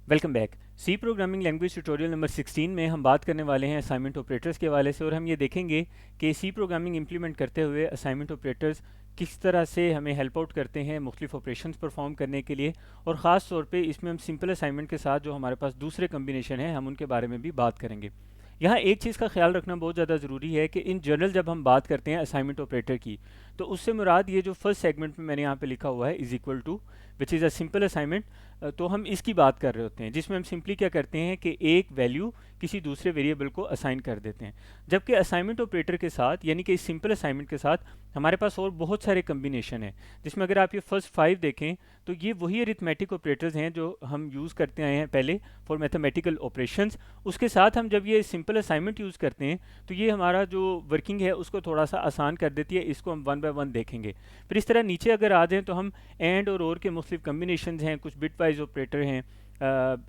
Welcome back. C programming language tutorial number 16 में हम बात करने वाले हैं असाइनमेंट ऑपरेटर्स के हवाले से, और हम ये देखेंगे कि सी प्रोग्रामिंग इंप्लीमेंट करते हुए असाइनमेंट ऑपरेटर्स किस तरह से हमें हेल्प आउट करते हैं मुख्तलिफ ऑपरेशंस परफॉर्म करने के लिए। और ख़ास तौर पे इसमें हम सिंपल असाइनमेंट के साथ जो हमारे पास दूसरे कम्बिनेशन हैं हम उनके बारे में भी बात करेंगे। यहाँ एक चीज़ का ख्याल रखना बहुत ज़्यादा ज़रूरी है कि इन जनरल जब हम बात करते हैं असाइनमेंट ऑपरेटर की, तो उससे मुराद ये जो फर्स्ट सेगमेंट में मैंने यहाँ पे लिखा हुआ है is equal to which is a simple assignment, तो हम इसकी बात कर रहे होते हैं, जिसमें हम सिंपली क्या करते हैं कि एक वैल्यू किसी दूसरे वेरिएबल को असाइन कर देते हैं। जबकि असाइनमेंट ऑपरेटर के साथ यानी कि इस सिंपल असाइनमेंट के साथ हमारे पास और बहुत सारे कम्बिनेशन हैं, जिसमें अगर आप ये फर्स्ट 5 देखें तो ये वही अरिथमेटिक ऑपरेटर्स हैं जो हम यूज़ करते आए हैं पहले फॉर मैथमेटिकल ऑपरेशंस। उसके साथ हम जब ये सिंपल असाइनमेंट यूज़ करते हैं तो ये हमारा जो वर्किंग है उसको थोड़ा सा आसान कर देती है। इसको हम वन बाय वन देखेंगे। फिर इस तरह नीचे अगर आ जाएँ तो हम एंड और के मुख्तलिफ कम्बिनेशन हैं, कुछ बिट वाइज ऑपरेटर हैं,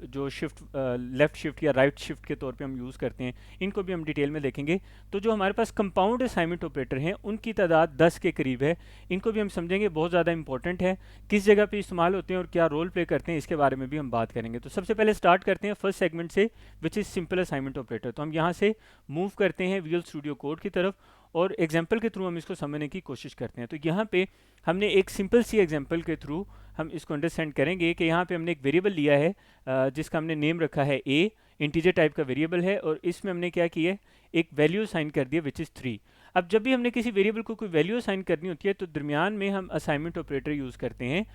जो शिफ्ट लेफ़्ट शिफ्ट या राइट शिफ्ट के तौर पे हम यूज़ करते हैं, इनको भी हम डिटेल में देखेंगे। तो जो हमारे पास कंपाउंड असाइनमेंट ऑपरेटर हैं उनकी तादाद 10 के करीब है। इनको भी हम समझेंगे, बहुत ज़्यादा इंपॉर्टेंट है, किस जगह पे इस्तेमाल होते हैं और क्या रोल प्ले करते हैं, इसके बारे में भी हम बात करेंगे। तो सबसे पहले स्टार्ट करते हैं फर्स्ट सेगमेंट से, which is simple assignment operator. तो हम यहाँ से मूव करते हैं विजुअल स्टूडियो कोड की तरफ और एग्जाम्पल के थ्रू हम इसको समझने की कोशिश करते हैं। तो यहाँ पे हमने एक सिंपल सी एग्जाम्पल के थ्रू हम इसको अंडरस्टैंड करेंगे कि यहाँ पे हमने एक वेरिएबल लिया है, जिसका हमने नेम रखा है ए, इंटीजर टाइप का वेरिएबल है, और इसमें हमने क्या किया है, एक वैल्यू साइन कर दिया विच इज़ 3। अब जब भी हमने किसी वेरिएबल को कोई वैल्यू साइन करनी होती है तो दरमियान में हम असाइनमेंट ऑपरेटर यूज़ करते हैं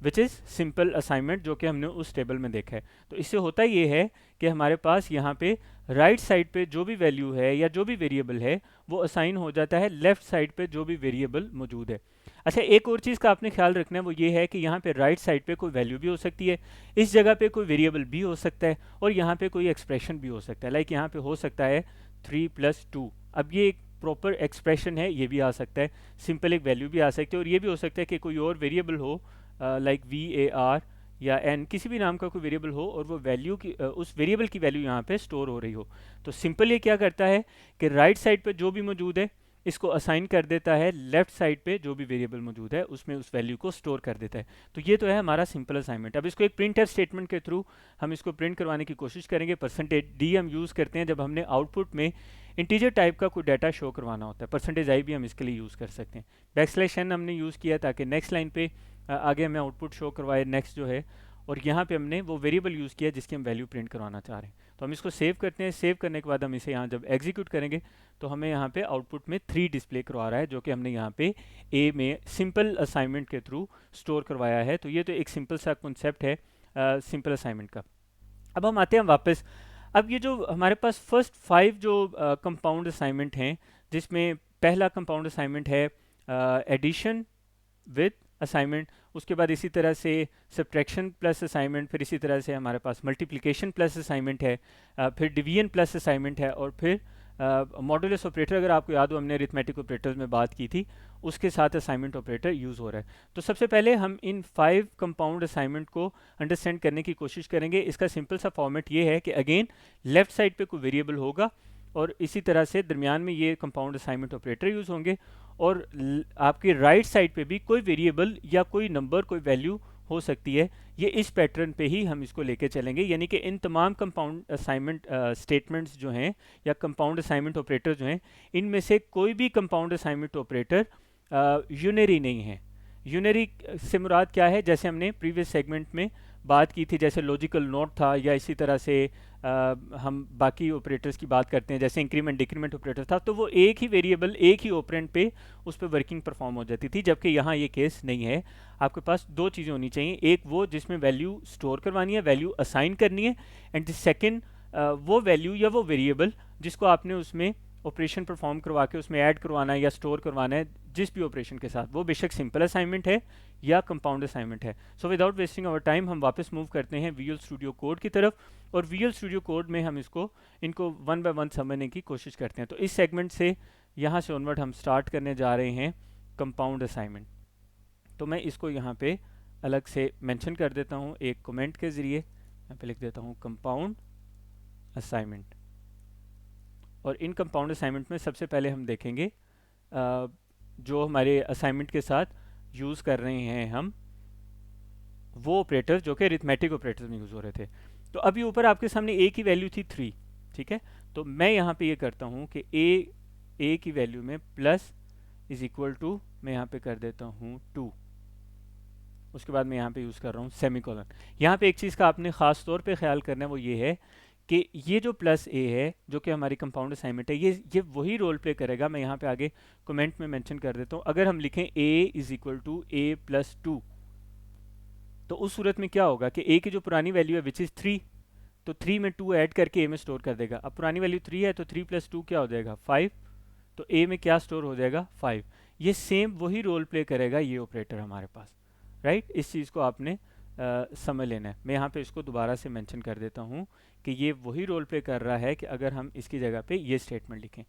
विच इज़ सिंपल असाइनमेंट, जो कि हमने उस टेबल में देखा है। तो इससे होता ये है कि हमारे पास यहाँ पे राइट साइड पे जो भी वैल्यू है या जो भी वेरिएबल है वो असाइन हो जाता है लेफ्ट साइड पे जो भी वेरिएबल मौजूद है। अच्छा, एक और चीज़ का आपने ख्याल रखना है, वो ये है कि यहाँ पे राइट साइड पे कोई वैल्यू भी हो सकती है, इस जगह पे कोई वेरिएबल भी हो सकता है, और यहाँ पे कोई एक्सप्रेशन भी हो सकता है। लाइक यहाँ पे हो सकता है 3+2। अब ये एक प्रॉपर एक्सप्रेशन है, ये भी आ सकता है, सिंपल एक वैल्यू भी आ सकती है, और ये भी हो सकता है कि कोई और वेरिएबल हो, लाइक VAR या एन, किसी भी नाम का कोई वेरिएबल हो और वो वैल्यू की उस वेरिएबल की वैल्यू यहाँ पे स्टोर हो रही हो। तो सिंपल ये क्या करता है कि राइट साइड पे जो भी मौजूद है इसको असाइन कर देता है, लेफ्ट साइड पे जो भी वेरिएबल मौजूद है उसमें उस वैल्यू को स्टोर कर देता है। तो ये तो है हमारा सिंपल असाइनमेंट। अब इसको एक प्रिंट एफ स्टेटमेंट के थ्रू हम इसको प्रिंट करवाने की कोशिश करेंगे। %d हम यूज़ करते हैं जब हमने आउटपुट में इंटीजर टाइप का कोई डाटा शो करवाना होता है। %i भी हम इसके लिए यूज़ कर सकते हैं। \n हमने यूज़ किया ताकि नेक्स्ट लाइन पे आगे हमें आउटपुट शो करवाए नेक्स्ट जो है, और यहाँ पे हमने वो वेरिएबल यूज़ किया जिसकी हम वैल्यू प्रिंट करवाना चाह रहे हैं। तो हम इसको सेव करते हैं। सेव करने के बाद हम इसे यहाँ जब एग्जीक्यूट करेंगे तो हमें यहाँ पे आउटपुट में 3 डिस्प्ले करवा रहा है, जो कि हमने यहाँ पे ए में सिंपल असाइनमेंट के थ्रू स्टोर करवाया है। तो ये तो एक सिंपल सा कॉन्सेप्ट है सिंपल असाइनमेंट का। अब हम आते हैं वापस। अब ये जो हमारे पास फर्स्ट 5 जो कंपाउंड असाइनमेंट हैं, जिसमें पहला कंपाउंड असाइनमेंट है एडिशन विद असाइनमेंट, उसके बाद इसी तरह से सब्ट्रैक्शन प्लस असाइनमेंट, फिर इसी तरह से हमारे पास मल्टीप्लिकेशन प्लस असाइनमेंट है, फिर डिवीजन प्लस असाइनमेंट है, और फिर मॉडुलस ऑपरेटर, अगर आपको याद हो हमने अरिथमेटिक ऑपरेटर्स में बात की थी, उसके साथ असाइनमेंट ऑपरेटर यूज़ हो रहा है। तो सबसे पहले हम इन 5 कंपाउंड असाइनमेंट को अंडरस्टैंड करने की कोशिश करेंगे। इसका सिंपल सा फॉर्मेट ये है कि अगेन लेफ्ट साइड पे कोई वेरिएबल होगा और इसी तरह से दरमियान में ये कंपाउंड असाइनमेंट ऑपरेटर यूज़ होंगे, और आपकी राइट साइड पे भी कोई वेरिएबल या कोई नंबर, कोई वैल्यू हो सकती है। ये इस पैटर्न पे ही हम इसको लेके चलेंगे, यानी कि इन तमाम कंपाउंड असाइनमेंट स्टेटमेंट्स जो हैं या कंपाउंड असाइनमेंट ऑपरेटर जो हैं, इनमें से कोई भी कंपाउंड असाइनमेंट ऑपरेटर यूनरी नहीं है। यूनरी से मुराद क्या है, जैसे हमने प्रीवियस सेगमेंट में बात की थी, जैसे लॉजिकल नॉट था, या इसी तरह से हम बाकी ऑपरेटर्स की बात करते हैं जैसे इंक्रीमेंट डिक्रीमेंट ऑपरेटर था, तो वो एक ही वेरिएबल एक ही ऑपरेंड पे उस पर वर्किंग परफॉर्म हो जाती थी। जबकि यहाँ ये केस नहीं है। आपके पास दो चीज़ें होनी चाहिए, एक वो जिसमें वैल्यू स्टोर करवानी है, वैल्यू असाइन करनी है, एंड द सेकेंड वो वैल्यू या वो वेरिएबल जिसको आपने उसमें ऑपरेशन परफॉर्म करवा के उसमें ऐड करवाना है या स्टोर करवाना है जिस भी ऑपरेशन के साथ, वो बेशक सिंपल असाइनमेंट है या कंपाउंड असाइनमेंट है। So without wasting our time हम वापस मूव करते हैं विजुअल स्टूडियो कोड की तरफ, और विजुअल स्टूडियो कोड में हम इनको वन बाय वन समझने की कोशिश करते हैं। तो इस सेगमेंट से यहाँ से ऑनवर्ड हम स्टार्ट करने जा रहे हैं कंपाउंड असाइनमेंट। तो मैं इसको यहाँ पे अलग से मेंशन कर देता हूँ एक कमेंट के ज़रिए। यहाँ पे लिख देता हूँ कंपाउंड असाइनमेंट, और इन कंपाउंड असाइनमेंट में सबसे पहले हम देखेंगे जो हमारे असाइनमेंट के साथ यूज़ कर रहे हैं हम वो ऑपरेटर्स जो कि अरिथमेटिक ऑपरेटर्स में यूज़ हो रहे थे। तो अभी ऊपर आपके सामने ए की वैल्यू थी 3, ठीक है। तो मैं यहाँ पे ये करता हूँ कि ए की वैल्यू में प्लस इज इक्वल टू, मैं यहाँ पे कर देता हूँ 2, उसके बाद मैं यहाँ पे यूज़ कर रहा हूँ सेमीकोलन। यहाँ पे एक चीज़ का आपने ख़ास तौर पे ख्याल करना है, वो ये है कि ये जो प्लस ए है जो कि हमारी कंपाउंड असाइनमेंट है, ये वही रोल प्ले करेगा। मैं यहाँ पे आगे कमेंट में मेंशन कर देता हूँ। अगर हम लिखें A is equal to A plus 2, तो उस सूरत में क्या होगा कि ए की जो पुरानी वैल्यू है विच इज़ 3, तो 3 में 2 ऐड करके ए में स्टोर कर देगा। अब पुरानी वैल्यू 3 है तो 3 प्लस 2 क्या हो जाएगा 5, तो ए में क्या स्टोर हो जाएगा 5। ये सेम वही रोल प्ले करेगा ये ऑपरेटर हमारे पास, राइट। इस चीज़ को आपने समझ लेना है। मैं यहाँ पे इसको दोबारा से मेंशन कर देता हूँ कि ये वही रोल प्ले कर रहा है कि अगर हम इसकी जगह पे ये स्टेटमेंट लिखें,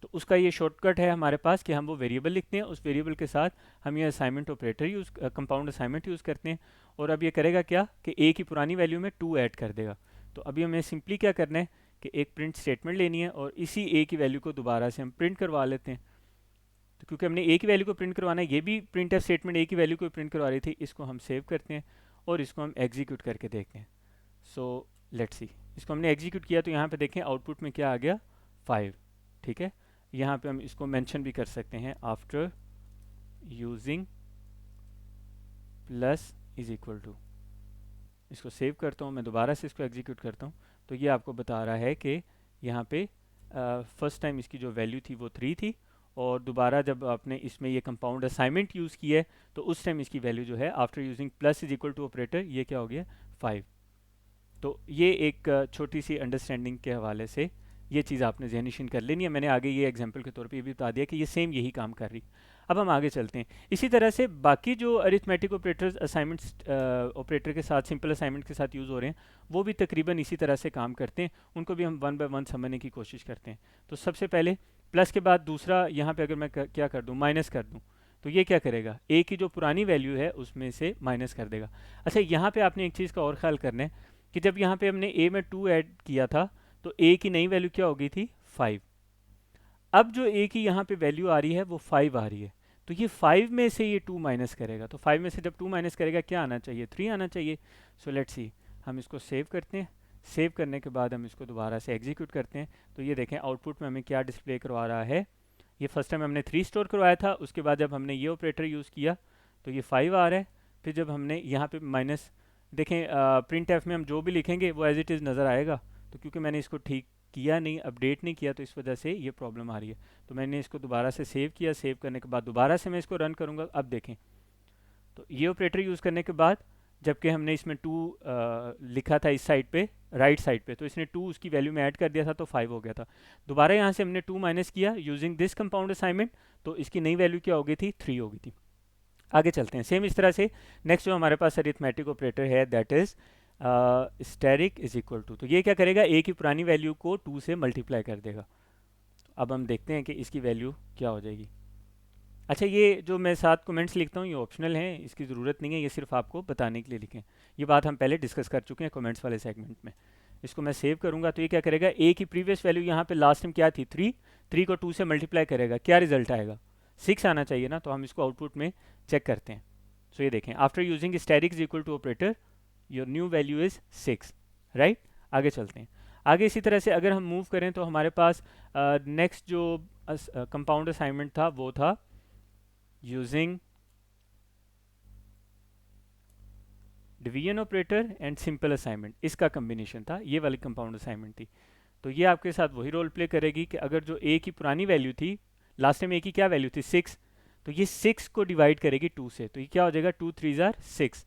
तो उसका ये शॉर्टकट है हमारे पास कि हम वो वेरिएबल लिखते हैं, उस वेरिएबल के साथ हम ये assignment operator use, compound assignment use करते हैं। और अब ये करेगा क्या कि ए की पुरानी वैल्यू में 2 ऐड कर देगा। तो अभी हमें सिंपली क्या करना है कि एक प्रिंट स्टेटमेंट लेनी है और इसी ए की वैल्यू को दोबारा से हम प्रिंट करवा लेते हैं। तो क्योंकि हमने ए की वैल्यू को प्रिंट करवाना है, ये भी प्रिंट एफ स्टेटमेंट ए की वैल्यू को प्रिंट करवा रही थी, इसको हम सेव करते हैं और इसको हम एग्जीक्यूट करके देखते हैं। सो लेट्स सी, इसको हमने एग्जीक्यूट किया तो यहाँ पे देखें आउटपुट में क्या आ गया 5, ठीक है। यहाँ पे हम इसको मेंशन भी कर सकते हैं after using plus is equal to. इसको सेव करता हूँ, मैं दोबारा से इसको एग्जीक्यूट करता हूँ, तो ये आपको बता रहा है कि यहाँ पे फर्स्ट टाइम इसकी जो वैल्यू थी वो 3 थी, और दोबारा जब आपने इसमें ये कंपाउंड असाइनमेंट यूज़ किया है तो उस टाइम इसकी वैल्यू जो है after using plus is equal to operator, ये क्या हो गया 5। तो ये एक छोटी सी अंडरस्टैंडिंग के हवाले से ये चीज़ आपने ज़हनीशीन कर लेनी है। मैंने आगे ये एग्जांपल के तौर पे ये भी बता दिया कि ये सेम यही काम कर रही। अब हम आगे चलते हैं। इसी तरह से बाकी जो अरिथमेटिक ऑपरेटर्स असाइनमेंट्स ऑपरेटर के साथ, सिंपल असाइनमेंट के साथ यूज़ हो रहे हैं, वो भी तकरीबन इसी तरह से काम करते हैं। उनको भी हम वन बाय वन समझने की कोशिश करते हैं। तो सबसे पहले प्लस के बाद दूसरा यहाँ पर अगर मैं क्या कर दूँ, माइनस कर दूँ, तो ये क्या करेगा ए की जो पुरानी वैल्यू है उसमें से माइनस कर देगा। अच्छा, यहाँ पे आपने एक चीज़ का और ख्याल करना है कि जब यहाँ पे हमने ए में 2 ऐड किया था तो ए की नई वैल्यू क्या हो गई थी 5। अब जो ए की यहाँ पे वैल्यू आ रही है वो 5 आ रही है, तो ये 5 में से ये 2 माइनस करेगा। तो 5 में से जब 2 माइनस करेगा क्या आना चाहिए 3 आना चाहिए। सो लेट्स सी, हम इसको सेव करते हैं। सेव करने के बाद हम इसको दोबारा से एग्जीक्यूट करते हैं। तो ये देखें आउटपुट में हमें क्या डिस्प्ले करवा रहा है। ये फर्स्ट टाइम हमने 3 स्टोर करवाया था, उसके बाद जब हमने ये ऑपरेटर यूज़ किया तो ये 5 आ रहा है। फिर जब हमने यहाँ पे माइनस, देखें प्रिंट एफ में हम जो भी लिखेंगे वो एज इट इज़ नज़र आएगा। तो क्योंकि मैंने इसको ठीक किया नहीं, अपडेट नहीं किया, तो इस वजह से ये प्रॉब्लम आ रही है। तो मैंने इसको दोबारा से सेव किया। सेव करने के बाद दोबारा से मैं इसको रन करूँगा। अब देखें तो ये ऑपरेटर यूज़ करने के बाद जबकि हमने इसमें 2 लिखा था इस साइड पे, राइट साइड पे, तो इसने 2 उसकी वैल्यू में ऐड कर दिया था तो 5 हो गया था। दोबारा यहाँ से हमने 2 माइनस किया यूजिंग दिस कंपाउंड असाइनमेंट, तो इसकी नई वैल्यू क्या हो गई थी 3 हो गई थी। आगे चलते हैं। सेम इस तरह से नेक्स्ट जो हमारे पास अरिथमेटिक ऑपरेटर है that is asterisk is equal to. तो ये क्या करेगा ए की पुरानी वैल्यू को 2 से मल्टीप्लाई कर देगा। अब हम देखते हैं कि इसकी वैल्यू क्या हो जाएगी। अच्छा, ये जो मैं 7 कमेंट्स लिखता हूँ ये ऑप्शनल हैं, इसकी ज़रूरत नहीं है, ये सिर्फ आपको बताने के लिए लिखें। ये बात हम पहले डिस्कस कर चुके हैं कमेंट्स वाले सेगमेंट में। इसको मैं सेव करूँगा तो ये क्या करेगा, ए की प्रीवियस वैल्यू यहाँ पे लास्ट टाइम क्या थी 3 को 2 से मल्टीप्लाई करेगा, क्या रिजल्ट आएगा 6 आना चाहिए ना। तो हम इसको आउटपुट में चेक करते हैं। सो ये देखें after using static is equal to operator your new value is 6, right. आगे चलते हैं। आगे इसी तरह से अगर हम मूव करें तो हमारे पास नेक्स्ट जो कंपाउंड असाइनमेंट था वो था using division operator and simple assignment, इसका कम्बिनेशन था, ये वाली कंपाउंड असाइनमेंट थी। तो ये आपके साथ वही रोल प्ले करेगी कि अगर जो ए की पुरानी वैल्यू थी, लास्ट टाइम ए की क्या वैल्यू थी 6, तो ये 6 को डिवाइड करेगी 2 से, तो ये क्या हो जाएगा 2 3 जार 6,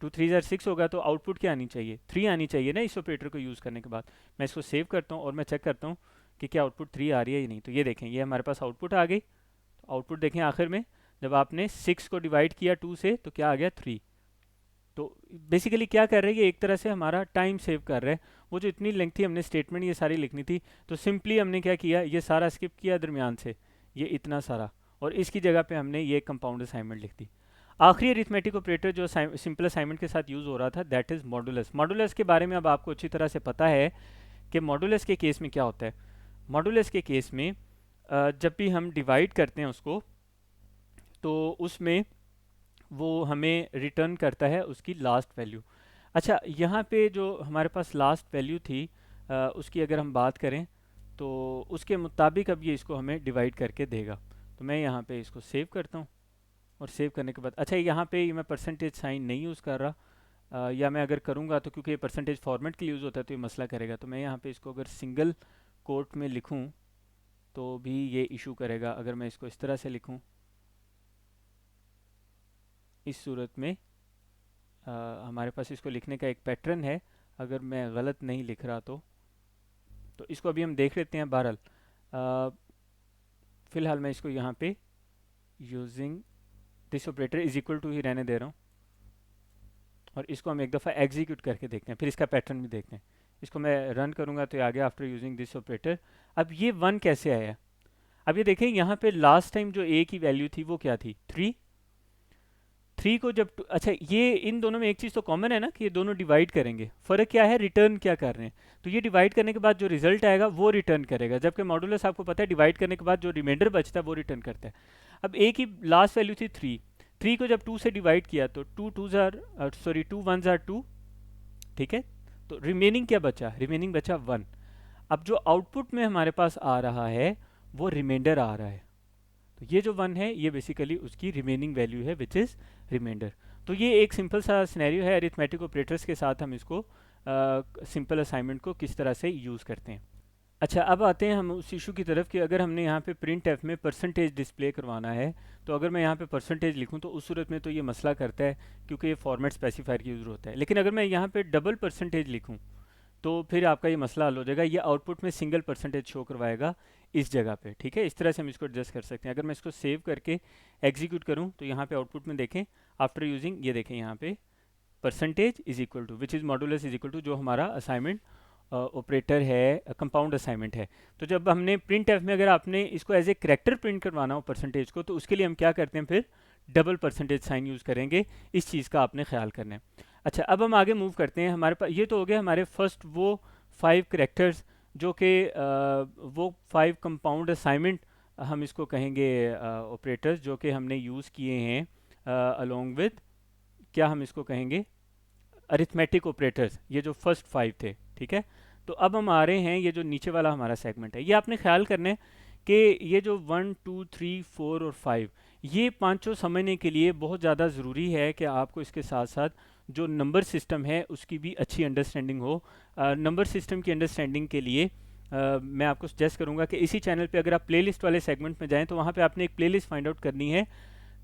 2 3 जार 6 होगा। तो आउटपुट क्या आनी चाहिए 3 आनी चाहिए ना इस ऑपरेटर को यूज़ करने के बाद। मैं इसको सेव करता हूँ और मैं चेक करता हूँ कि क्या आउटपुट 3 आ रही है या नहीं। तो ये देखें ये हमारे पास आउटपुट आ गई। तो आउटपुट देखें आखिर में जब आपने 6 को डिवाइड किया 2 से तो क्या आ गया 3। तो बेसिकली क्या कर रही है, एक तरह से हमारा टाइम सेव कर रहा है। वो जो इतनी लेंथ थी हमने स्टेटमेंट ये सारी लिखनी थी, तो सिंपली हमने क्या किया, ये सारा स्किप किया दरमियान से, ये इतना सारा, और इसकी जगह पे हमने ये कंपाउंड असाइनमेंट लिख दी। आखिरी अरिथमेटिक ऑपरेटर जो सिंपल असाइनमेंट के साथ यूज़ हो रहा था दैट इज़ मॉडुलस। मॉडुलस के बारे में अब आपको अच्छी तरह से पता है कि मॉडुलस के केस में क्या होता है। मॉडुलस के केस में जब भी हम डिवाइड करते हैं उसको, तो उसमें वो हमें रिटर्न करता है उसकी लास्ट वैल्यू। अच्छा, यहाँ पे जो हमारे पास लास्ट वैल्यू थी उसकी अगर हम बात करें तो उसके मुताबिक अब ये इसको हमें डिवाइड करके देगा। तो मैं यहाँ पे इसको सेव करता हूँ और सेव करने के बाद अच्छा यहाँ पे मैं परसेंटेज साइन नहीं यूज़ कर रहा, या मैं अगर करूँगा तो क्योंकि ये परसेंटेज फॉर्मेट के लिए यूज़ होता है तो ये मसला करेगा। तो मैं यहाँ पे इसको अगर सिंगल कोट में लिखूँ तो भी ये इशू करेगा। अगर मैं इसको इस तरह से लिखूँ, इस सूरत में हमारे पास इसको लिखने का एक पैटर्न है, अगर मैं गलत नहीं लिख रहा तो इसको अभी हम देख लेते हैं। बहरहाल फ़िलहाल मैं इसको यहाँ पे using this operator is equal to ही रहने दे रहा हूँ और इसको हम एक दफ़ा एग्जीक्यूट करके देखते हैं, फिर इसका पैटर्न भी देखते हैं। इसको मैं रन करूँगा तो ये आ गया आफ्टर यूजिंग दिस ऑपरेटर। अब ये 1 कैसे आया? अब ये देखें यहाँ पे लास्ट टाइम जो a की वैल्यू थी वो क्या थी? 3 को जब अच्छा, ये इन दोनों में एक चीज़ तो कॉमन है ना कि ये दोनों डिवाइड करेंगे। फ़र्क क्या है? रिटर्न क्या कर रहे हैं। तो ये डिवाइड करने के बाद जो रिजल्ट आएगा वो रिटर्न करेगा, जबकि मॉडुलस आपको पता है डिवाइड करने के बाद जो रिमाइंडर बचता है वो रिटर्न करता है। अब a की लास्ट वैल्यू थी 3 को जब 2 से डिवाइड किया तो 2 1 ज़ार 2, ठीक है। तो रिमेनिंग क्या बचा? रिमेनिंग बचा 1। अब जो आउटपुट में हमारे पास आ रहा है वो रिमाइंडर आ रहा है। तो ये जो 1 है ये बेसिकली उसकी रिमेनिंग वैल्यू है विच इज़ रिमाइंडर। तो ये एक सिंपल सा सिनेरियो है। अरिथमेटिक ऑपरेटर्स के साथ हम इसको सिंपल असाइनमेंट को किस तरह से यूज़ करते हैं। अच्छा, अब आते हैं हम उस इशू की तरफ कि अगर हमने यहाँ पे प्रिंट एफ में परसेंटेज डिस्प्ले करवाना है तो अगर मैं यहाँ पे परसेंटेज लिखूँ तो उस सूरत में तो ये मसला करता है क्योंकि ये फॉर्मेट स्पेसिफायर की यूज़ होता है। लेकिन अगर मैं यहाँ पे डबल परसेंटेज लिखूँ तो फिर आपका ये मसला हल हो जाएगा। ये आउटपुट में सिंगल परसेंटेज शो करवाएगा इस जगह पे, ठीक है। इस तरह से हम इसको एडजस्ट कर सकते हैं। अगर मैं इसको सेव करके एग्जीक्यूट करूँ तो यहाँ पे आउटपुट में देखें आफ्टर यूजिंग, ये देखें यहाँ पे percentage is equal to which is modulus is equal to जो हमारा असाइनमेंट ऑपरेटर है, कंपाउंड असाइनमेंट है। तो जब हमने प्रिंट एफ में अगर आपने इसको एज ए करेक्टर प्रिंट करवाना हो परसेंटेज को तो उसके लिए हम क्या करते हैं, फिर डबल परसेंटेज साइन यूज़ करेंगे। इस चीज़ का आपने ख्याल करना है। अच्छा, अब हम आगे मूव करते हैं। हमारे पास ये तो हो गया हमारे फर्स्ट वो 5 करेक्टर्स जो कि वो 5 कंपाउंड असाइनमेंट हम इसको कहेंगे ऑपरेटर्स जो कि हमने यूज़ किए हैं अलोंग विद क्या हम इसको कहेंगे अरिथमेटिक ऑपरेटर्स, ये जो फर्स्ट 5 थे, ठीक है। तो अब हम आ रहे हैं ये जो नीचे वाला हमारा सेगमेंट है, ये आपने ख्याल करना है कि ये जो 1 2 3 4 और 5 ये पांचों समझने के लिए बहुत ज़्यादा ज़रूरी है कि आपको इसके साथ साथ जो नंबर सिस्टम है उसकी भी अच्छी अंडरस्टैंडिंग हो। नंबर सिस्टम की अंडरस्टैंडिंग के लिए मैं आपको सजेस्ट करूंगा कि इसी चैनल पे अगर आप प्लेलिस्ट वाले सेगमेंट में जाएं तो वहाँ पे आपने एक प्लेलिस्ट फाइंड आउट करनी है,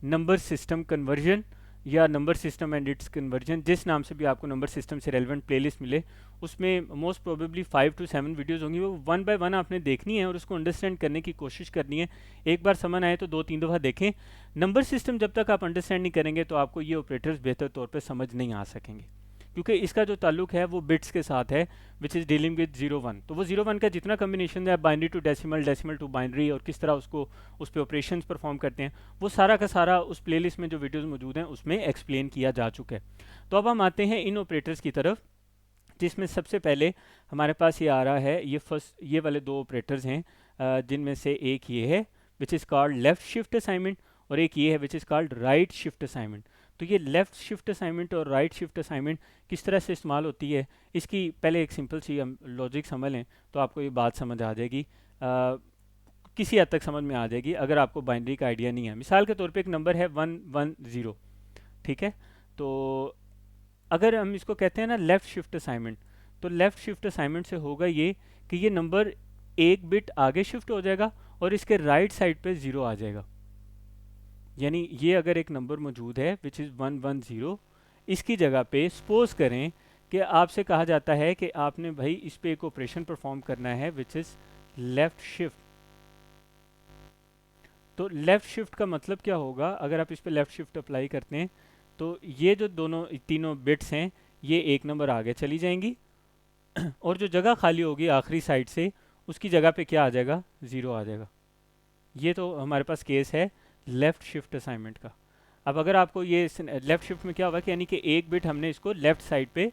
नंबर सिस्टम कन्वर्जन या number system and it's conversion, जिस नाम से भी आपको नंबर सिस्टम से रेलेवेंट प्लेलिस्ट मिले। उसमें मोस्ट प्रोबेबली 5 to 7 वीडियोस होंगी, वो 1 बाय 1 आपने देखनी है और उसको अंडरस्टैंड करने की कोशिश करनी है। एक बार समझ आए तो 2-3 दफ़ा देखें। नंबर सिस्टम जब तक आप अंडरस्टैंड नहीं करेंगे तो आपको ये ऑपरेटर्स बेहतर तौर पर समझ नहीं आ सकेंगे, क्योंकि इसका जो ताल्लुक है वो बिट्स के साथ है विच इज़ डीलिंग विद 0-1। तो वो 0-1 का जितना कम्बिनेशन है binary to decimal, decimal to binary और किस तरह उसको उस पर ऑपरेशन परफॉर्म करते हैं वो सारा का सारा उस प्लेलिस्ट में जो वीडियोस मौजूद हैं उसमें एक्सप्लेन किया जा चुका है। तो अब हम आते हैं इन ऑपरेटर्स की तरफ, जिसमें सबसे पहले हमारे पास ये आ रहा है ये वाले दो ऑपरेटर्स हैं जिनमें से एक ये है which is called left shift assignment और एक ये है which is called right shift assignment. तो ये लेफ़्ट शिफ्ट असाइनमेंट और राइट शिफ्ट असाइनमेंट किस तरह से इस्तेमाल होती है, इसकी पहले एक सिंपल सी हम लॉजिक समझ लें तो आपको ये बात समझ आ जाएगी। किसी हद तक समझ में आ जाएगी अगर आपको बाइनरी का आइडिया नहीं है। मिसाल के तौर पे एक नंबर है 110, ठीक है। तो अगर हम इसको कहते हैं ना लेफ़्ट शिफ्ट असाइनमेंट, तो लेफ़्ट शिफ्ट असाइनमेंट से होगा ये कि ये नंबर एक बिट आगे शिफ्ट हो जाएगा और इसके राइट साइड पे 0 आ जाएगा। यानी ये अगर एक नंबर मौजूद है विच इज़ 110, इसकी जगह पे सपोज करें कि आपसे कहा जाता है कि आपने भाई इस पे एक ऑपरेशन परफॉर्म करना है विच इज़ लेफ़्ट शिफ्ट। तो लेफ़्ट शिफ्ट का मतलब क्या होगा, अगर आप इस पे लेफ़्ट शिफ्ट अप्लाई करते हैं तो ये जो तीनों बिट्स हैं ये एक नंबर आगे चली जाएंगी और जो जगह खाली होगी आखिरी साइड से उसकी जगह पे क्या आ जाएगा, 0 आ जाएगा। ये तो हमारे पास केस है लेफ़्ट शिफ्ट असाइनमेंट का। अब अगर आपको ये लेफ़्ट शिफ्ट में क्या होगा कि यानी कि एक बिट हमने इसको लेफ़्ट साइड पे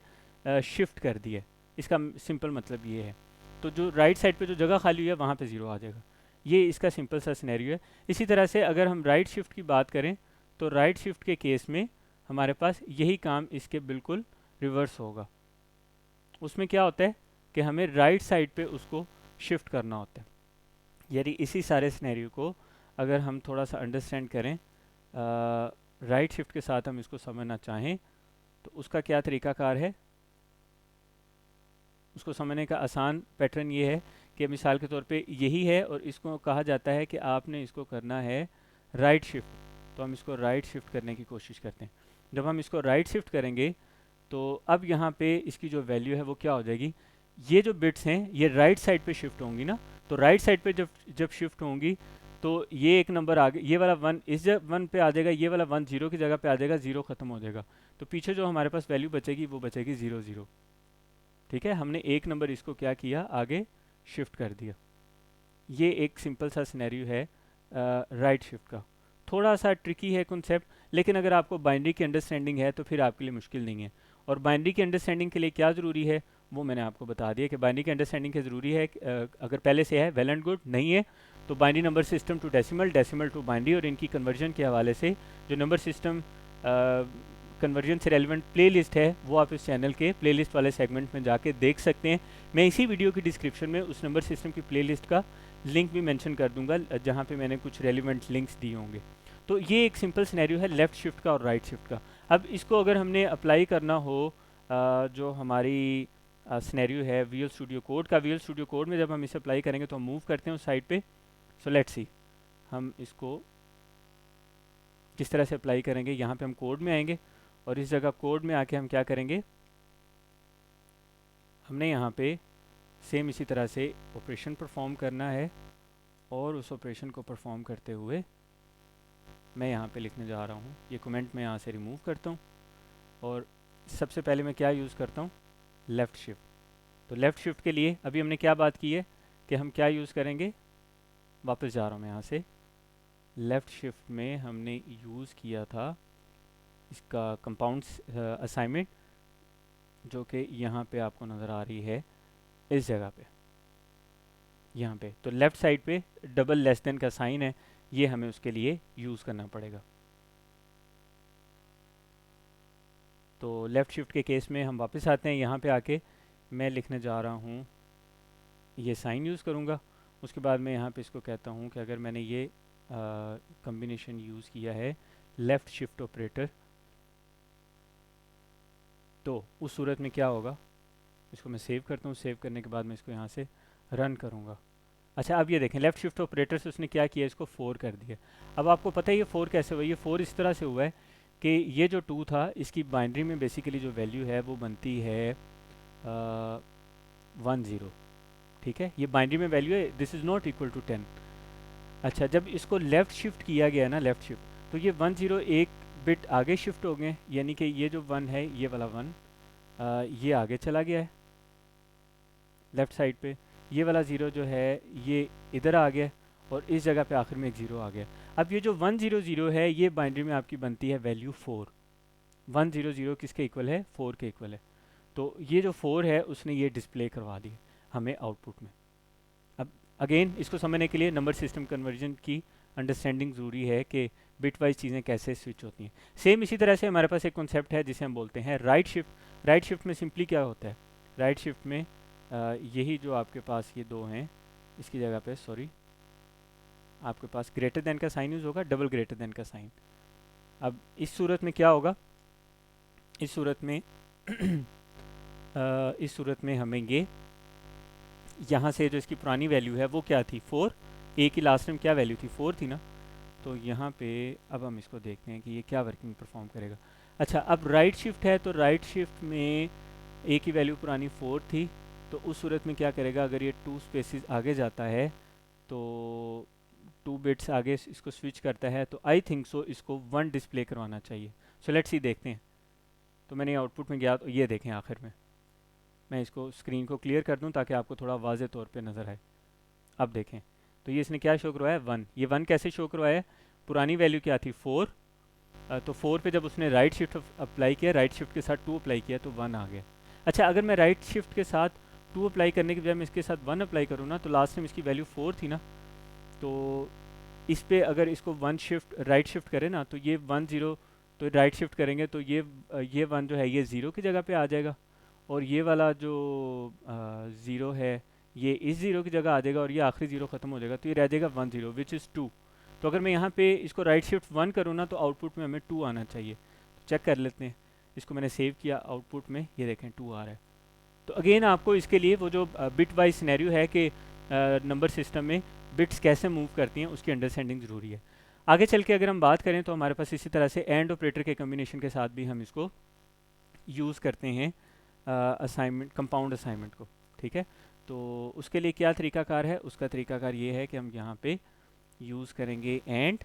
शिफ्ट कर दिया, इसका सिंपल मतलब ये है। तो जो राइट साइड पे जो जगह खाली हुई है वहाँ पे 0 आ जाएगा। ये इसका सिंपल सा सिनेरियो है। इसी तरह से अगर हम राइट शिफ्ट की बात करें तो राइट शिफ्ट के केस में हमारे पास यही काम इसके बिल्कुल रिवर्स होगा। उसमें क्या होता है कि हमें राइट साइड पे उसको शिफ्ट करना होता है। यानी इसी सारे सिनेरियो को अगर हम थोड़ा सा अंडरस्टैंड करें, राइट शिफ्ट के साथ हम इसको समझना चाहें तो उसका क्या तरीकाकार है, उसको समझने का आसान पैटर्न ये है कि मिसाल के तौर पे यही है और इसको कहा जाता है कि आपने इसको करना है राइट शिफ्ट, तो हम इसको राइट शिफ्ट करने की कोशिश करते हैं। जब हम इसको राइट शिफ्ट करेंगे तो अब यहाँ पे इसकी जो वैल्यू है वो क्या हो जाएगी, ये जो बिट्स हैं ये राइट साइड पे शिफ्ट होंगी ना, तो राइट साइड पे जब शिफ्ट होंगी तो ये एक नंबर आगे, ये वाला 1 इस वन पे आ जाएगा, ये वाला 1 0 की जगह पे आ जाएगा, 0 ख़त्म हो जाएगा, तो पीछे जो हमारे पास वैल्यू बचेगी वो बचेगी 0 0। ठीक है, हमने एक नंबर इसको क्या किया, आगे शिफ्ट कर दिया। ये एक सिंपल सा सिनेरियो है राइट शिफ्ट का। थोड़ा सा ट्रिकी है कॉन्सेप्ट, लेकिन अगर आपको बाइनरी की अंडरस्टैंडिंग है तो फिर आपके लिए मुश्किल नहीं है। और बाइनरी की अंडरस्टैंडिंग के लिए क्या ज़रूरी है वो मैंने आपको बता दिया कि बाइनरी की अंडरस्टैंडिंग के ज़रूरी है। अगर पहले से है वेल एंड गुड, नहीं है तो binary number system to decimal, decimal to binary, और इनकी कन्वर्जन के हवाले से जो नंबर सिस्टम कन्वर्जन से रेलिवेंट प्लेलिस्ट है वो आप इस चैनल के प्लेलिस्ट वाले सेगमेंट में जाके देख सकते हैं। मैं इसी वीडियो की डिस्क्रिप्शन में उस नंबर सिस्टम की प्लेलिस्ट का लिंक भी मेंशन कर दूंगा जहाँ पे मैंने कुछ रेलिवेंट लिंक्स दिए होंगे। तो ये एक सिंपल सिनेरियो है लेफ़्ट शिफ्ट का और राइट शिफ्ट का। अब इसको अगर हमने अप्लाई करना हो जो हमारी सिनेरियो है विजुअल स्टूडियो कोड का, विजुअल स्टूडियो कोड में जब हम इसे अप्लाई करेंगे तो हम मूव करते हैं उस साइड पे। सो लेट्स सी हम इसको किस तरह से अप्लाई करेंगे। यहाँ पे हम कोड में आएंगे और इस जगह कोड में आके हम क्या करेंगे, हमने यहाँ पे सेम इसी तरह से ऑपरेशन परफॉर्म करना है और उस ऑपरेशन को परफॉर्म करते हुए मैं यहाँ पे लिखने जा रहा हूँ, ये कमेंट मैं यहाँ से रिमूव करता हूँ और सबसे पहले मैं क्या यूज़ करता हूँ, लेफ़्ट शिफ्ट। तो लेफ़्ट शिफ्ट के लिए अभी हमने क्या बात की है कि हम क्या यूज़ करेंगे, वापस जा रहा हूँ मैं यहाँ से, लेफ़्ट शिफ्ट में हमने यूज़ किया था इसका कंपाउंड्स असाइनमेंट जो कि यहाँ पे आपको नज़र आ रही है इस जगह पे, यहाँ पे। तो लेफ़्ट साइड पे डबल लेस देन का साइन है, ये हमें उसके लिए यूज़ करना पड़ेगा। तो लेफ़्ट शिफ्ट के केस में हम वापस आते हैं, यहाँ पे आके मैं लिखने जा रहा हूँ, ये साइन यूज़ करूँगा। उसके बाद मैं यहाँ पे इसको कहता हूँ कि अगर मैंने ये कम्बिनेशन यूज़ किया है लेफ़्ट शिफ्ट ऑपरेटर तो उस सूरत में क्या होगा, इसको मैं सेव करता हूँ। सेव करने के बाद मैं इसको यहाँ से रन करूँगा। अच्छा अब ये देखें लेफ़्ट शिफ्ट ऑपरेटर से उसने क्या किया, इसको 4 कर दिया। अब आपको पता है ये 4 कैसे हुआ, ये 4 इस तरह से हुआ है कि ये जो 2 था इसकी बाइनरी में बेसिकली जो वैल्यू है वो बनती है 1 0। ठीक है, ये बाइनरी में वैल्यू है, this is not equal to 10। अच्छा जब इसको लेफ़्ट शिफ्ट किया गया ना, लेफ़्ट शिफ्ट, तो ये 1 0 एक बिट आगे शिफ्ट हो गए, यानी कि ये जो 1 है ये वाला 1 ये आगे चला गया है लेफ़्ट साइड पे, ये वाला 0 जो है ये इधर आ गया और इस जगह पे आखिर में एक 0 आ गया। अब ये जो 1 0 0 है ये बाइनरी में आपकी बनती है वैल्यू 4। 1 0 0 किसके इक्वल है, 4 के इक्वल है। तो ये जो 4 है उसने ये डिस्प्ले करवा दी हमें आउटपुट में। अब अगेन इसको समझने के लिए नंबर सिस्टम कन्वर्जन की अंडरस्टैंडिंग ज़रूरी है कि बिट वाइज चीज़ें कैसे स्विच होती हैं। सेम इसी तरह से हमारे पास एक कॉन्सेप्ट है जिसे हम बोलते हैं राइट शिफ्ट। राइट शिफ्ट में सिंपली क्या होता है, राइट शिफ्ट में यही जो आपके पास ये 2 हैं इसकी जगह पे सॉरी आपके पास ग्रेटर देन का साइन यूज़ होगा, डबल ग्रेटर देन का साइन। अब इस सूरत में क्या होगा, इस सूरत में इस सूरत में हमें ये यहाँ से जो इसकी पुरानी वैल्यू है वो क्या थी 4, ए की लास्ट में क्या वैल्यू थी 4 थी ना, तो यहाँ पे अब हम इसको देखते हैं कि ये क्या वर्किंग परफॉर्म करेगा। अच्छा अब राइट शिफ्ट है तो राइट शिफ्ट में ए की वैल्यू पुरानी 4 थी, तो उस सूरत में क्या करेगा, अगर ये 2 स्पेसिस आगे जाता है तो 2 बिट्स आगे इसको स्विच करता है, तो आई थिंक सो इसको 1 डिस्प्ले करवाना चाहिए। सो लेट्स सी देखते हैं। तो मैंने आउटपुट में गया तो ये देखें आखिर में, मैं इसको स्क्रीन को क्लियर कर दूं ताकि आपको थोड़ा वाज़े तौर पे नज़र आए। अब देखें तो ये इसने क्या शो करवाया 1, ये 1 कैसे शो करवाया, पुरानी वैल्यू क्या थी 4, तो 4 पे जब उसने राइट शिफ्ट अप्लाई किया, राइट शिफ्ट के साथ 2 अप्लाई किया तो 1 आ गया। अच्छा अगर मैं राइट शिफ्ट के साथ 2 अप्लाई करने के बजाय मैं इसके साथ 1 अप्लाई करूँ ना, तो लास्ट टाइम इसकी वैल्यू 4 थी ना, तो इस पे अगर इसको वन शिफ्ट राइट शिफ्ट करें ना, तो ये 1 0, तो राइट शिफ्ट करेंगे तो ये 1 जो है ये 0 की जगह पे आ जाएगा, और ये वाला जो 0 है ये इस 0 की जगह आ जाएगा, और ये आखिरी 0 ख़त्म हो जाएगा, तो ये रह जाएगा 1 0 विच इज़ 2। तो अगर मैं यहाँ पे इसको राइट शिफ्ट 1 करूँ ना, तो आउटपुट में हमें 2 आना चाहिए। तो चेक कर लेते हैं, इसको मैंने सेव किया, आउटपुट में ये देखें 2 आ रहा है। तो अगेन आपको इसके लिए वो जो बिट वाइज सिनेरियो है कि नंबर सिस्टम में बिट्स कैसे मूव करती हैं, उसकी अंडरस्टैंडिंग ज़रूरी है। आगे चल के अगर हम बात करें तो हमारे पास इसी तरह से एंड ऑपरेटर के कम्बिनेशन के साथ भी हम इसको यूज़ करते हैं असाइनमेंट, कंपाउंड असाइनमेंट को। ठीक है, तो उसके लिए क्या तरीकाकार है? उसका तरीकाकार ये है कि हम यहाँ पे यूज़ करेंगे एंड,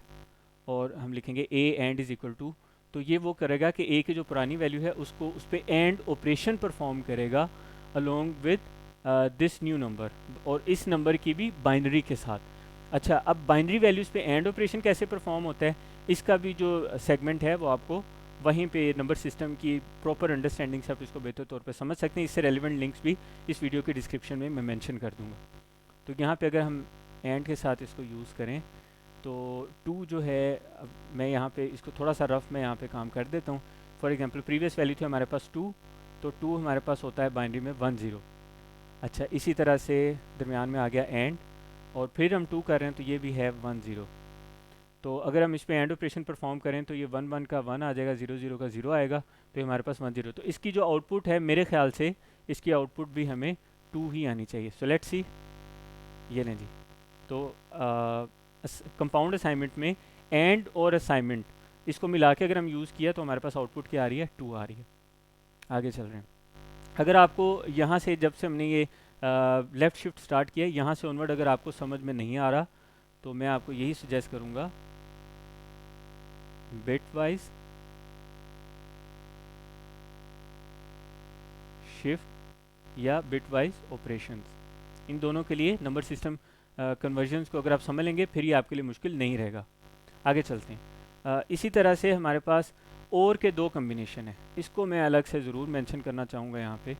और हम लिखेंगे A and is equal to, तो ये वो करेगा कि ए की जो पुरानी वैल्यू है उसको उस पर एंड ऑपरेशन परफॉर्म करेगा along with this new number, और इस नंबर की भी बाइनरी के साथ। अच्छा, अब बाइनरी वैल्यूज़ पे एंड ऑपरेशन कैसे परफॉर्म होता है, इसका भी जो सेगमेंट है वो आपको वहीं पे नंबर सिस्टम की प्रॉपर अंडरस्टैंडिंग से आप इसको बेहतर तौर पे समझ सकते हैं। इससे रेलिवेंट लिंक्स भी इस वीडियो के डिस्क्रिप्शन में मैं मेंशन कर दूंगा। तो यहाँ पे अगर हम एंड के साथ इसको यूज़ करें तो 2 जो है, अब मैं यहाँ पे इसको थोड़ा सा रफ में यहाँ पे काम कर देता हूँ। फॉर एग्जांपल प्रीवियस वैल्यू थी हमारे पास 2, तो 2 हमारे पास होता है बाइनरी में 1 0। अच्छा, इसी तरह से दरमियान में आ गया एंड, और फिर हम 2 कर रहे हैं तो ये भी है 1 0। तो अगर हम इस पर एंड ऑपरेशन परफॉर्म करें तो ये 1 1 का 1 आ जाएगा, 0 0 का 0 आएगा, तो ये हमारे पास 1 0। तो इसकी जो आउटपुट है मेरे ख्याल से इसकी आउटपुट भी हमें 2 ही आनी चाहिए। सो लेट्स सी, ये लें जी। तो कंपाउंड असाइनमेंट में एंड और असाइनमेंट इसको मिला के अगर हम यूज़ किया तो हमारे पास आउटपुट क्या आ रही है? 2 आ रही है। आगे चल रहे हैं। अगर आपको यहाँ से, जब से हमने ये लेफ़्ट शिफ्ट स्टार्ट किया, यहाँ से ऑनवर्ड अगर आपको समझ में नहीं आ रहा तो मैं आपको यही सजेस्ट करूँगा, बिट वाइज शिफ्ट या बिट वाइज ऑपरेशंस, इन दोनों के लिए नंबर सिस्टम कन्वर्जन्स को अगर आप समझ लेंगे फिर ये आपके लिए मुश्किल नहीं रहेगा। आगे चलते हैं। इसी तरह से हमारे पास और के 2 कम्बिनेशन है, इसको मैं अलग से ज़रूर मेंशन करना चाहूँगा यहाँ पे।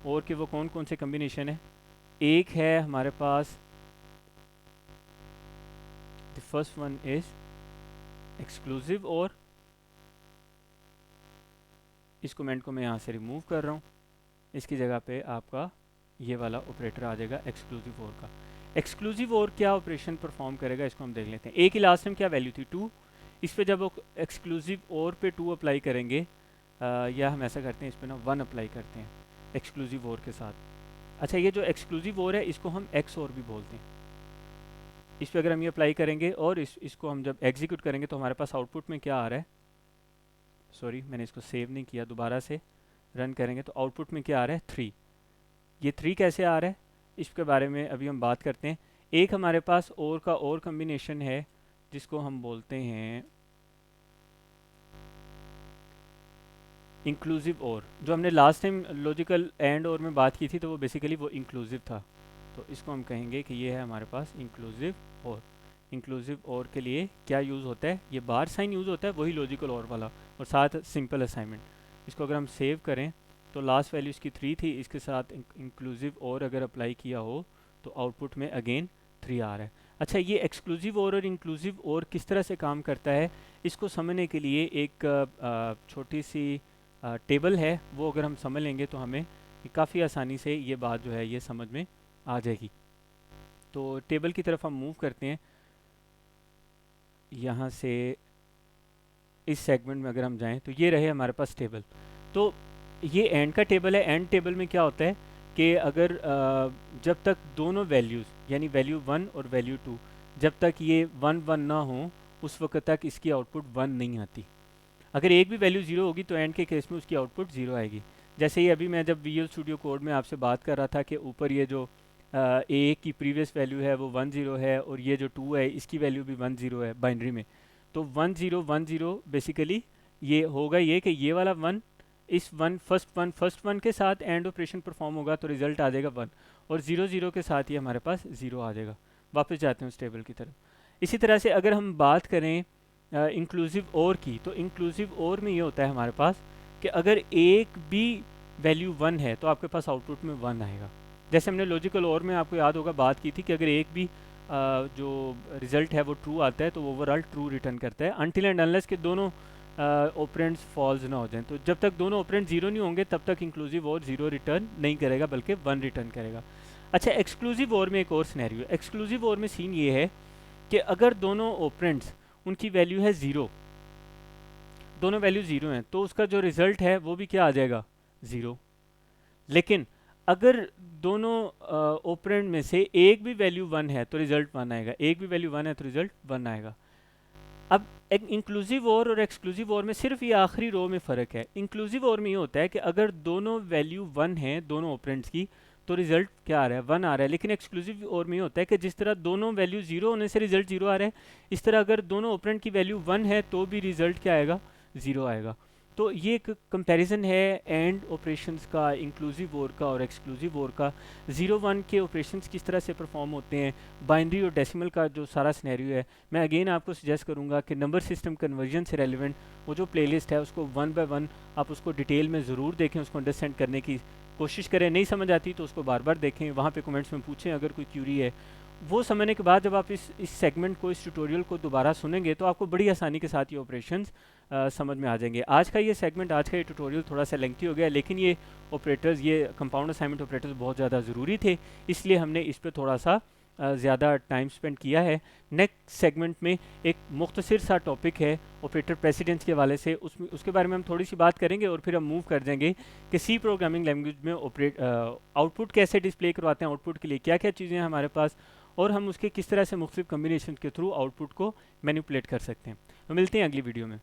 और के वो कौन कौन से कम्बिनेशन है? एक है हमारे पास, the first one is exclusive, और इस कमेंट को मैं यहाँ से रिमूव कर रहा हूँ, इसकी जगह पे आपका ये वाला ऑपरेटर आ जाएगा एक्सक्लूसिव और का। एक्सक्लूसिव और क्या ऑपरेशन परफॉर्म करेगा इसको हम देख लेते हैं। ए की लास्ट टाइम क्या वैल्यू थी? 2। इस पे जब एक्सक्लूसिव और पे 2 अप्लाई करेंगे, या हम ऐसा करते हैं इस पे ना 1 अप्लाई करते हैं एक्सक्लूसिव और के साथ। अच्छा, ये जो एक्सक्लूसिव और है इसको हम एक्स और भी बोलते हैं। इस पे अगर हम ये अप्लाई करेंगे और इसको हम जब एग्जीक्यूट करेंगे तो हमारे पास आउटपुट में क्या आ रहा है? सॉरी, मैंने इसको सेव नहीं किया, दोबारा से रन करेंगे तो आउटपुट में क्या आ रहा है? 3। ये 3 कैसे आ रहा है इसके बारे में अभी हम बात करते हैं। एक हमारे पास और का और कम्बिनेशन है जिसको हम बोलते हैं इंक्लूसिव और। जो हमने लास्ट टाइम लॉजिकल एंड और में बात की थी तो वो बेसिकली वो इंक्लूसिव था, तो इसको हम कहेंगे कि ये है हमारे पास इंक्लूसिव और। इंक्लूसिव और के लिए क्या यूज़ होता है? ये बार साइन यूज़ होता है, वही लॉजिकल और वाला, और साथ सिंपल असाइनमेंट। इसको अगर हम सेव करें तो लास्ट वैल्यू इसकी 3 थी, इसके साथ इंक्लूसिव और अगर अप्लाई किया हो तो आउटपुट में अगेन 3 आ रहा है। अच्छा, ये एक्सक्लूसिव और इंक्लूसिव और किस तरह से काम करता है इसको समझने के लिए एक छोटी सी टेबल है, वो अगर हम समझ लेंगे तो हमें काफ़ी आसानी से ये बात जो है ये समझ में आ जाएगी। तो टेबल की तरफ हम मूव करते हैं। यहाँ से इस सेगमेंट में अगर हम जाएं तो ये रहे हमारे पास टेबल। तो ये एंड का टेबल है। एंड टेबल में क्या होता है कि अगर जब तक दोनों वैल्यूज़ यानी वैल्यू 1 और वैल्यू 2 जब तक ये 1 1 ना हो उस वक्त तक इसकी आउटपुट 1 नहीं आती। अगर एक भी वैल्यू 0 होगी तो एंड के केस में उसकी आउटपुट 0 आएगी। जैसे ही अभी मैं जब विजुअल स्टूडियो कोड में आपसे बात कर रहा था कि ऊपर ये जो ए की प्रीवियस वैल्यू है वो 1 0 है और ये जो 2 है इसकी वैल्यू भी 1 0 है बाइनरी में, तो 1 0 1 0 बेसिकली ये होगा ये कि ये वाला 1 इस फर्स्ट वन के साथ एंड ऑपरेशन परफॉर्म होगा तो रिजल्ट आ जाएगा 1, और 0 0 के साथ ही हमारे पास 0 आ जाएगा। वापस जाते हैं उस टेबल की तरफ। इसी तरह से अगर हम बात करें इंक्लूसिव और की, तो इंक्लूसिव और में ये होता है हमारे पास कि अगर एक भी वैल्यू 1 है तो आपके पास आउटपुट में 1 आएगा। जैसे हमने लॉजिकल और में आपको याद होगा बात की थी कि अगर एक भी जो रिज़ल्ट है वो ट्रू आता है तो ओवरऑल ट्रू रिटर्न करता है, अनटिल एंड अनलेस कि दोनों ऑपरेंड्स फॉल्स ना हो जाएं। तो जब तक दोनों ऑपरेंड ज़ीरो नहीं होंगे तब तक इंक्लूसिव और ज़ीरो रिटर्न नहीं करेगा बल्कि 1 रिटर्न करेगा। अच्छा, एक्सक्लूसिव और में एक और सिनेरियो। एक्सक्लूसिव और में सीन ये है कि अगर दोनों ऑपरेंड्स उनकी वैल्यू है ज़ीरो, दोनों वैल्यू ज़ीरो हैं, तो उसका जो रिज़ल्ट है वो भी क्या आ जाएगा, ज़ीरो। लेकिन अगर दोनों ऑपरेंड में से एक भी वैल्यू 1 है तो रिज़ल्ट 1 आएगा, एक भी वैल्यू 1 है तो रिज़ल्ट 1 आएगा। अब एक इंक्लूसिव और एक्सक्लूसिव और में सिर्फ ये आखिरी रो में फ़र्क है। इंक्लूसिव और में ये होता है कि अगर दोनों वैल्यू 1 हैं दोनों ऑपरेंड्स की तो रिज़ल्ट क्या आ रहा है, 1 आ रहा है। लेकिन एक्सक्लूसिव और में ये होता है कि जिस तरह दोनों वैल्यू 0 होने से रिज़ल्ट 0 आ रहा है, इस तरह अगर दोनों ऑपरेंड की वैल्यू 1 है तो भी रिज़ल्ट क्या आएगा, 0 आएगा। तो ये एक कंपैरिजन है एंड ऑपरेशंस का, इंक्लूसिव और का और एक्सक्लूसिव और का। 0-1 के ऑपरेशंस किस तरह से परफॉर्म होते हैं, बाइनरी और डेसिमल का जो सारा सिनेरियो है, मैं अगेन आपको सजेस्ट करूंगा कि नंबर सिस्टम कन्वर्जन से रेलिवेंट वो जो प्लेलिस्ट है उसको 1 बाय 1 आप उसको डिटेल में ज़रूर देखें, उसको अंडरस्टैंड करने की कोशिश करें। नहीं समझ आती तो उसको बार बार देखें, वहाँ पे कमेंट्स में पूछें अगर कोई क्यूरी है। वो समझने के बाद जब आप इस सेगमेंट को, इस ट्यूटोरियल को दोबारा सुनेंगे तो आपको बड़ी आसानी के साथ ये ऑपरेशंस समझ में आ जाएंगे। आज का ये सेगमेंट, आज का ये ट्यूटोरियल थोड़ा सा लेंथी हो गया, लेकिन ये ऑपरेटर्स, ये कंपाउंड असाइनमेंट ऑपरेटर्स बहुत ज़्यादा ज़रूरी थे, इसलिए हमने इस पर थोड़ा सा ज़्यादा टाइम स्पेंड किया है। नेक्स्ट सेगमेंट में एक मुख्तसर सा टॉपिक है ऑपरेटर प्रेसिडेंस के हवाले से, उसके बारे में हम थोड़ी सी बात करेंगे और फिर हम मूव कर जाएंगे कि सी प्रोग्रामिंग लैंग्वेज में आउटपुट कैसे डिस्प्ले करवाते हैं, आउटपुट के लिए क्या क्या चीज़ें हैं हमारे पास, और हम उसके किस तरह से मुख्तलिफ कम्बिनेशन के थ्रू आउटपुट को मैनिपुलेट कर सकते हैं। तो मिलते हैं अगली वीडियो में।